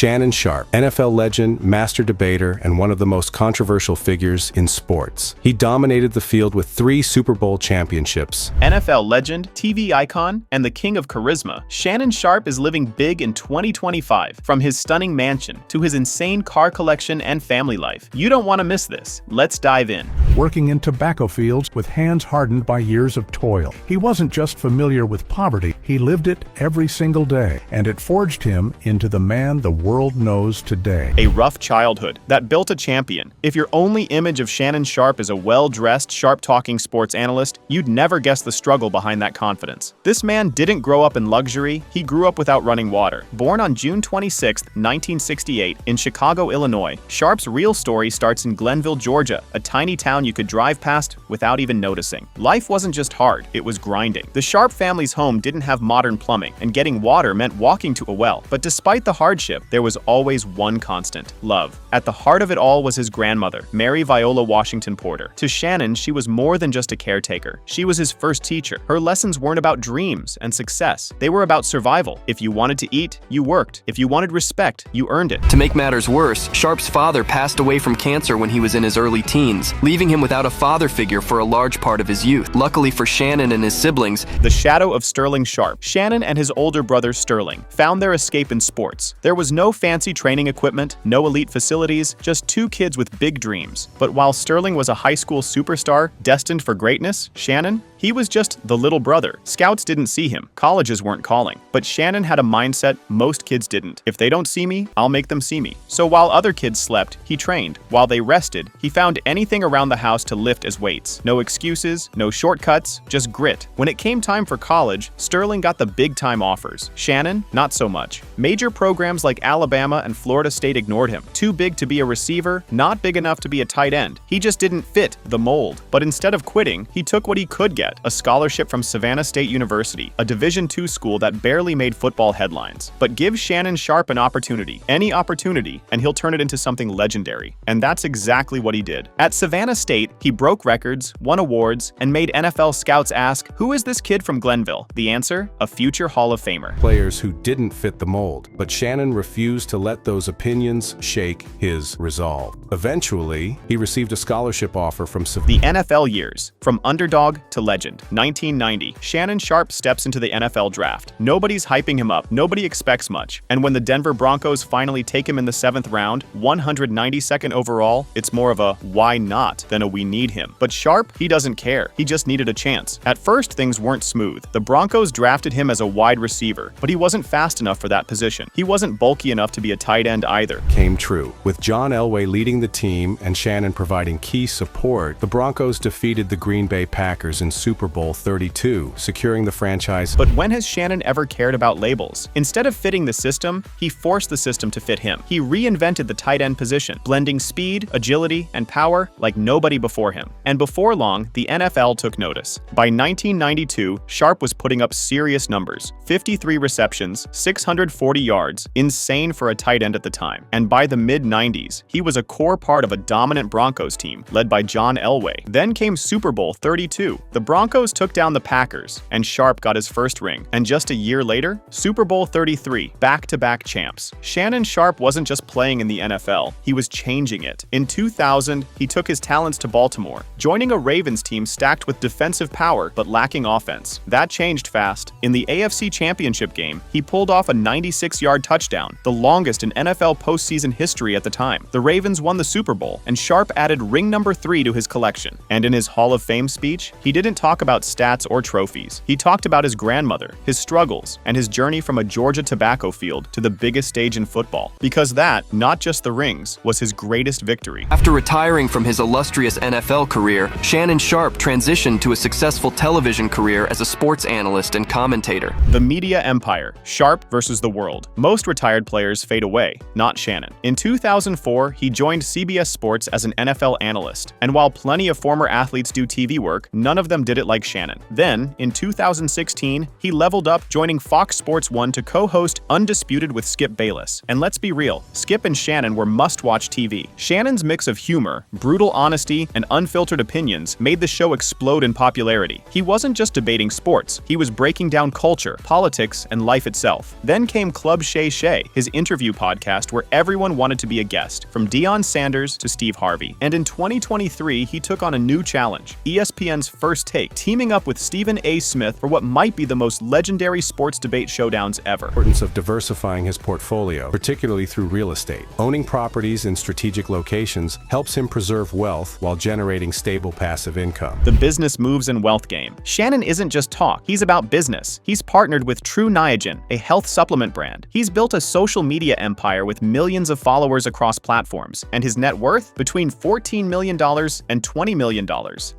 Shannon Sharpe, NFL legend, master debater, and one of the most controversial figures in sports. He dominated the field with 3 Super Bowl championships. NFL legend, TV icon, and the king of charisma, Shannon Sharpe is living big in 2025. From his stunning mansion to his insane car collection and family life. You don't want to miss this. Let's dive in. Working in tobacco fields with hands hardened by years of toil. He wasn't just familiar with poverty, he lived it every single day, and it forged him into the man the world knows today. A rough childhood that built a champion. If your only image of Shannon Sharpe is a well-dressed, sharp-talking sports analyst, you'd never guess the struggle behind that confidence. This man didn't grow up in luxury, he grew up without running water. Born on June 26, 1968, in Chicago, Illinois, Sharpe's real story starts in Glenville, Georgia, a tiny town you could drive past without even noticing. Life wasn't just hard, it was grinding. The Sharpe family's home didn't have modern plumbing, and getting water meant walking to a well. But despite the hardship, there was always one constant: love. At the heart of it all was his grandmother, Mary Viola Washington Porter. To Shannon, she was more than just a caretaker. She was his first teacher. Her lessons weren't about dreams and success. They were about survival. If you wanted to eat, you worked. If you wanted respect, you earned it. To make matters worse, Sharpe's father passed away from cancer when he was in his early teens, leaving him without a father figure for a large part of his youth. Luckily for Shannon and his siblings, the shadow of Sterling Sharpe, Shannon and his older brother Sterling, found their escape in sports. There was no fancy training equipment, no elite facilities, just 2 kids with big dreams. But while Sterling was a high school superstar destined for greatness, Shannon, he was just the little brother. Scouts didn't see him. Colleges weren't calling. But Shannon had a mindset most kids didn't. If they don't see me, I'll make them see me. So while other kids slept, he trained. While they rested, he found anything around the house to lift as weights. No excuses, no shortcuts, just grit. When it came time for college, Sterling got the big-time offers. Shannon, not so much. Major programs like Alabama and Florida State ignored him. Too big to be a receiver, not big enough to be a tight end. He just didn't fit the mold. But instead of quitting, he took what he could get: a scholarship from Savannah State University, a Division II school that barely made football headlines. But give Shannon Sharpe an opportunity, any opportunity, and he'll turn it into something legendary. And that's exactly what he did. At Savannah State, he broke records, won awards, and made NFL scouts ask, "Who is this kid from Glenville?" The answer? A future Hall of Famer. Players who didn't fit the mold, but Shannon refused to let those opinions shake his resolve. Eventually, he received a scholarship offer from The NFL years, from underdog to legend. 1990, Shannon Sharpe steps into the NFL draft. Nobody's hyping him up, nobody expects much. And when the Denver Broncos finally take him in the 7th round, 192nd overall, it's more of a why not than a we need him. But Sharpe, he doesn't care. He just needed a chance. At first, things weren't smooth. The Broncos drafted him as a wide receiver, but he wasn't fast enough for that position. He wasn't bulky enough to be a tight end either. Came true. With John Elway leading the team and Shannon providing key support, the Broncos defeated the Green Bay Packers in Super Bowl 32, securing the franchise. But when has Shannon ever cared about labels? Instead of fitting the system, he forced the system to fit him. He reinvented the tight end position, blending speed, agility, and power like nobody before him. And before long, the NFL took notice. By 1992, Sharpe was putting up serious numbers: 53 receptions, 640 yards, insane for a tight end at the time. And by the mid-90s, he was a core part of a dominant Broncos team led by John Elway. Then came Super Bowl 32. The Broncos took down the Packers, and Sharpe got his first ring. And just a year later, Super Bowl 33, back-to-back champs. Shannon Sharpe wasn't just playing in the NFL, he was changing it. In 2000, he took his talents to Baltimore, joining a Ravens team stacked with defensive power but lacking offense. That changed fast. In the AFC Championship game, he pulled off a 96-yard touchdown, the longest in NFL postseason history at the time. The Ravens won the Super Bowl, and Sharpe added ring number 3 to his collection. And in his Hall of Fame speech, he didn't talk about stats or trophies. He talked about his grandmother, his struggles, and his journey from a Georgia tobacco field to the biggest stage in football. Because that, not just the rings, was his greatest victory. After retiring from his illustrious NFL career, Shannon Sharpe transitioned to a successful television career as a sports analyst and commentator. The media empire, Sharpe versus the world. Most retired players fade away, not Shannon. In 2004, he joined CBS Sports as an NFL analyst. And while plenty of former athletes do TV work, none of them did it it like Shannon. Then, in 2016, he leveled up, joining Fox Sports 1 to co-host Undisputed with Skip Bayless. And let's be real, Skip and Shannon were must-watch TV. Shannon's mix of humor, brutal honesty, and unfiltered opinions made the show explode in popularity. He wasn't just debating sports, he was breaking down culture, politics, and life itself. Then came Club Shay Shay, his interview podcast where everyone wanted to be a guest, from Deion Sanders to Steve Harvey. And in 2023, he took on a new challenge, ESPN's First Take, teaming up with Stephen A. Smith for what might be the most legendary sports debate showdowns ever. Importance of diversifying his portfolio, particularly through real estate. Owning properties in strategic locations helps him preserve wealth while generating stable passive income. The business moves and wealth game. Shannon isn't just talk, he's about business. He's partnered with True Niagen, a health supplement brand. He's built a social media empire with millions of followers across platforms, and his net worth between $14 million and $20 million,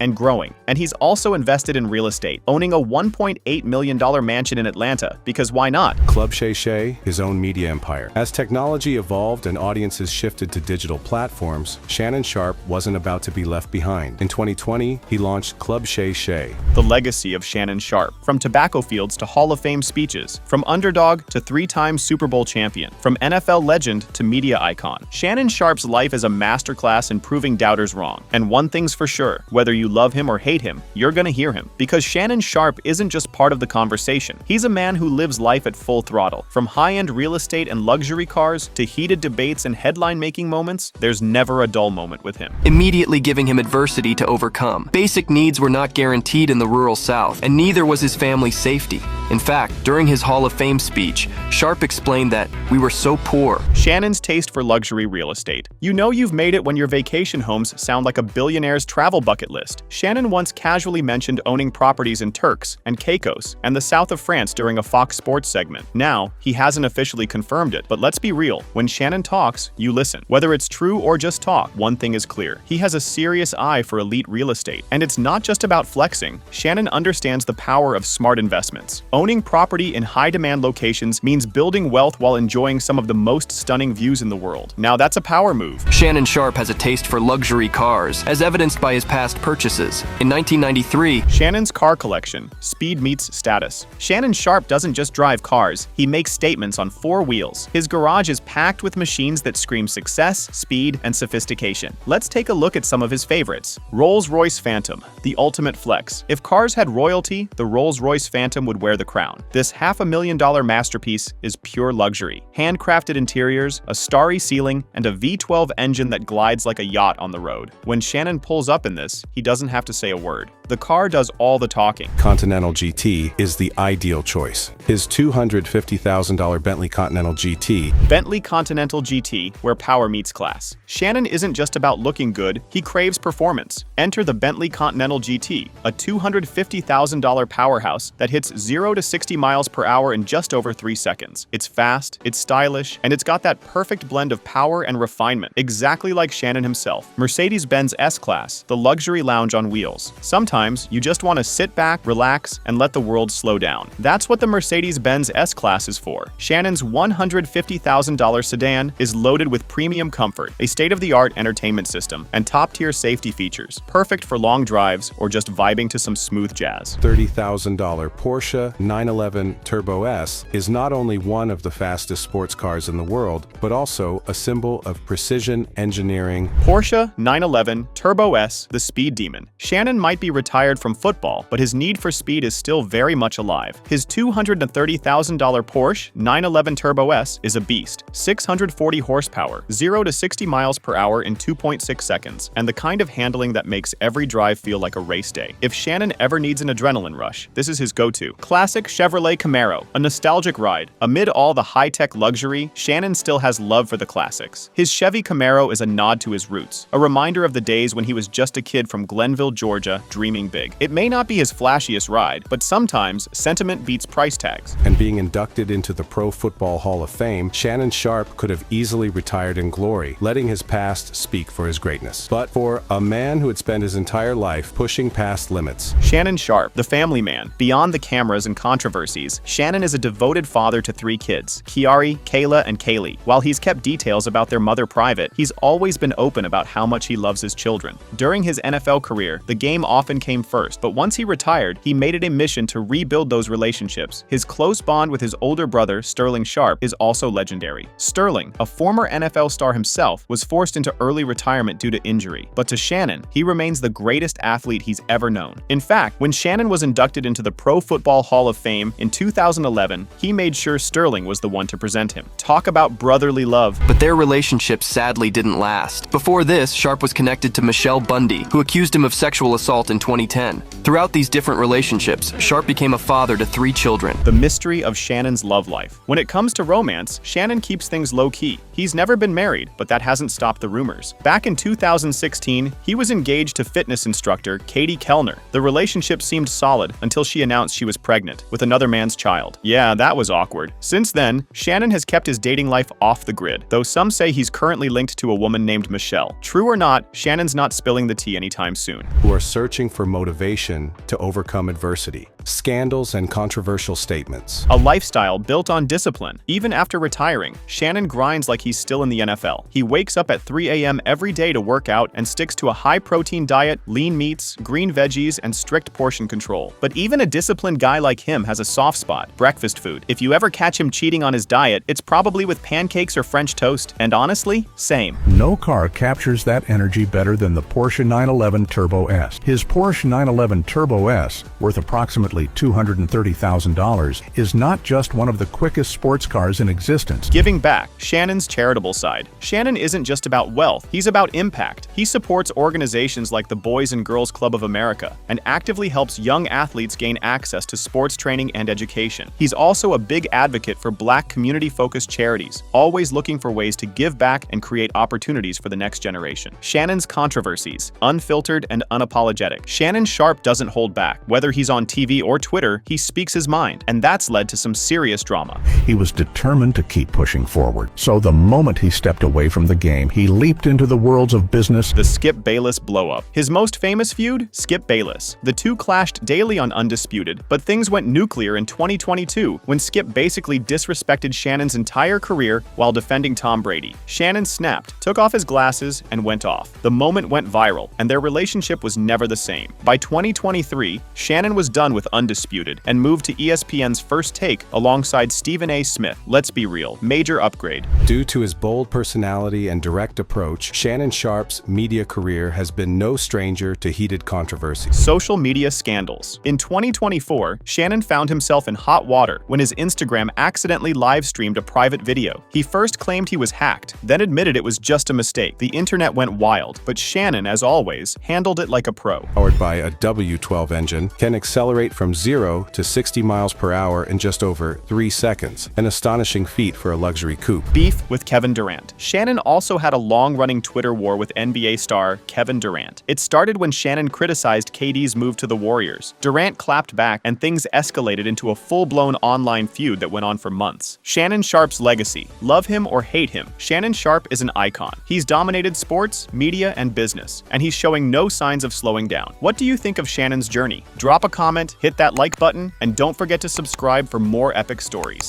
and growing. And he's also invested in real estate, owning a $1.8 million mansion in Atlanta, because why not? Club Shay Shay, his own media empire. As technology evolved and audiences shifted to digital platforms, Shannon Sharpe wasn't about to be left behind. In 2020, he launched Club Shay Shay. The legacy of Shannon Sharpe. From tobacco fields to Hall of Fame speeches, from underdog to three-time Super Bowl champion, from NFL legend to media icon. Shannon Sharpe's life is a masterclass in proving doubters wrong. And one thing's for sure, whether you love him or hate him, you're gonna hear him. Because Shannon Sharpe isn't just part of the conversation. He's a man who lives life at full throttle. From high-end real estate and luxury cars to heated debates and headline-making moments, there's never a dull moment with him. Immediately giving him adversity to overcome. Basic needs were not guaranteed in the rural South, and neither was his family's safety. In fact, during his Hall of Fame speech, Sharpe explained that we were so poor. Shannon's taste for luxury real estate. You know you've made it when your vacation homes sound like a billionaire's travel bucket list. Shannon once casually mentioned owning properties in Turks and Caicos and the south of France during a Fox Sports segment. Now, he hasn't officially confirmed it, but let's be real. When Shannon talks, you listen. Whether it's true or just talk, one thing is clear. He has a serious eye for elite real estate. And it's not just about flexing. Shannon understands the power of smart investments. Owning property in high-demand locations means building wealth while enjoying some of the most stunning views in the world. Now that's a power move. Shannon Sharpe has a taste for luxury cars, as evidenced by his past purchases. In 1993, Shannon's car collection. Speed meets status. Shannon Sharpe doesn't just drive cars, he makes statements on four wheels. His garage is packed with machines that scream success, speed, and sophistication. Let's take a look at some of his favorites. Rolls-Royce Phantom, the ultimate flex. If cars had royalty, the Rolls-Royce Phantom would wear the crown. This $500,000 masterpiece is pure luxury. Handcrafted interiors, a starry ceiling, and a V12 engine that glides like a yacht on the road. When Shannon pulls up in this, he doesn't have to say a word. The car does all the talking. Continental GT is the ideal choice. His $250,000 Bentley Continental GT. Bentley Continental GT, where power meets class. Shannon isn't just about looking good, he craves performance. Enter the Bentley Continental GT, a $250,000 powerhouse that hits 0 to 60 miles per hour in just over 3 seconds. It's fast, it's stylish, and it's got that perfect blend of power and refinement, exactly like Shannon himself. Mercedes-Benz S-Class, the luxury lounge on wheels. Sometimes you just want to sit back, relax, and let the world slow down. That's what the Mercedes-Benz S-Class is for. Shannon's $150,000 sedan is loaded with premium comfort, a state-of-the-art entertainment system, and top-tier safety features, perfect for long drives or just vibing to some smooth jazz. $30,000 Porsche 911 Turbo S is not only one of the fastest sports cars in the world, but also a symbol of precision engineering. Porsche 911 Turbo S, the speed demon. Shannon might be retired from football, but his need for speed is still very much alive. His $230,000 Porsche 911 Turbo S is a beast. 640 horsepower, 0 to 60 miles per hour in 2.6 seconds, and the kind of handling that makes every drive feel like a race day. If Shannon ever needs an adrenaline rush, this is his go-to. Classic Chevrolet Camaro, a nostalgic ride. Amid all the high-tech luxury, Shannon still has love for the classics. His Chevy Camaro is a nod to his roots, a reminder of the days when he was just a kid from Glenville, Georgia, dreaming big. It may not be his flashiest ride, but sometimes sentiment beats price tags. And being inducted into the Pro Football Hall of Fame, Shannon Sharpe could have easily retired in glory, letting his past speak for his greatness. But for a man who had spent his entire life pushing past limits. Shannon Sharpe, the family man. Beyond the cameras and controversies, Shannon is a devoted father to 3 kids, Kiari, Kayla, and Kaylee. While he's kept details about their mother private, he's always been open about how much he loves his children. During his NFL career, the game often came first, but once he retired, he made it a mission to rebuild those relationships. His close bond with his older brother, Shannon Sharpe, is also legendary. Sterling, a former NFL star himself, was forced into early retirement due to injury. But to Shannon, he remains the greatest athlete he's ever known. In fact, when Shannon was inducted into the Pro Football Hall of Fame in 2011, he made sure Sterling was the one to present him. Talk about brotherly love. But their relationship sadly didn't last. Before this, Sharpe was connected to Michelle Bundy, who accused him of sexual assault in 2010. Throughout these different relationships, Sharpe became a father to 3 children. The mystery of Shannon's love life. When it comes to romance, Shannon keeps things low-key. He's never been married, but that hasn't stopped the rumors. Back in 2016, he was engaged to fitness instructor Katie Kellner. The relationship seemed solid until she announced she was pregnant with another man's child. Yeah, that was awkward. Since then, Shannon has kept his dating life off the grid, though some say he's currently linked to a woman named Michelle. True or not, Shannon's not spilling the tea anytime soon. Who are searching for motivation to overcome adversity, scandals, and controversial statements. A lifestyle built on discipline. Even after retiring, Shannon grinds like he's still in the NFL. He wakes up at 3 a.m. every day to work out and sticks to a high-protein diet, lean meats, green veggies, and strict portion control. But even a disciplined guy like him has a soft spot: breakfast food. If you ever catch him cheating on his diet, it's probably with pancakes or French toast. And honestly, same. No car captures that energy better than the Porsche 911 Turbo S. His Porsche 911 Turbo S, worth approximately $230,000, is not just one of the quickest sports cars in existence. Giving back. Shannon's charitable side. Shannon isn't just about wealth, he's about impact. He supports organizations like the Boys and Girls Club of America and actively helps young athletes gain access to sports training and education. He's also a big advocate for Black community-focused charities, always looking for ways to give back and create opportunities for the next generation. Shannon's controversies. Unfiltered and unapologetic. Shannon Sharpe doesn't hold back. Whether he's on TV or Twitter, he speaks his mind, and that's led to some serious drama. He was determined to keep pushing forward. So the moment he stepped away from the game, he leaped into the worlds of business. The Skip Bayless blow-up. His most famous feud? Skip Bayless. The two clashed daily on Undisputed, but things went nuclear in 2022 when Skip basically disrespected Shannon's entire career while defending Tom Brady. Shannon snapped, took off his glasses, and went off. The moment went viral, and their relationship was never the same. By 2023, Shannon was done with Undisputed and moved to ESPN's First Take alongside Stephen A. Smith. Let's be real, major upgrade. Due to his bold personality and direct approach, Shannon Sharpe's media career has been no stranger to heated controversies. Social media scandals. In 2024, Shannon found himself in hot water when his Instagram accidentally live-streamed a private video. He first claimed he was hacked, then admitted it was just a mistake. The internet went wild, but Shannon, as always, handled it like a pro. Powered by a W12 engine, can accelerate from 0 to 60 miles per hour in just over 3 seconds, an astonishing feat for a luxury coupe. Beef with Kevin Durant. Shannon also had a long-running Twitter war with NBA star Kevin Durant. It started when Shannon criticized KD's move to the Warriors. Durant clapped back, and things escalated into a full-blown online feud that went on for months. Shannon Sharpe's legacy. Love him or hate him, Shannon Sharpe is an icon. He's dominated sports, media, and business, and he's showing no signs of slowing down. What do you think of Shannon's journey? Drop a comment, hit that like button, and don't forget to subscribe for more epic stories.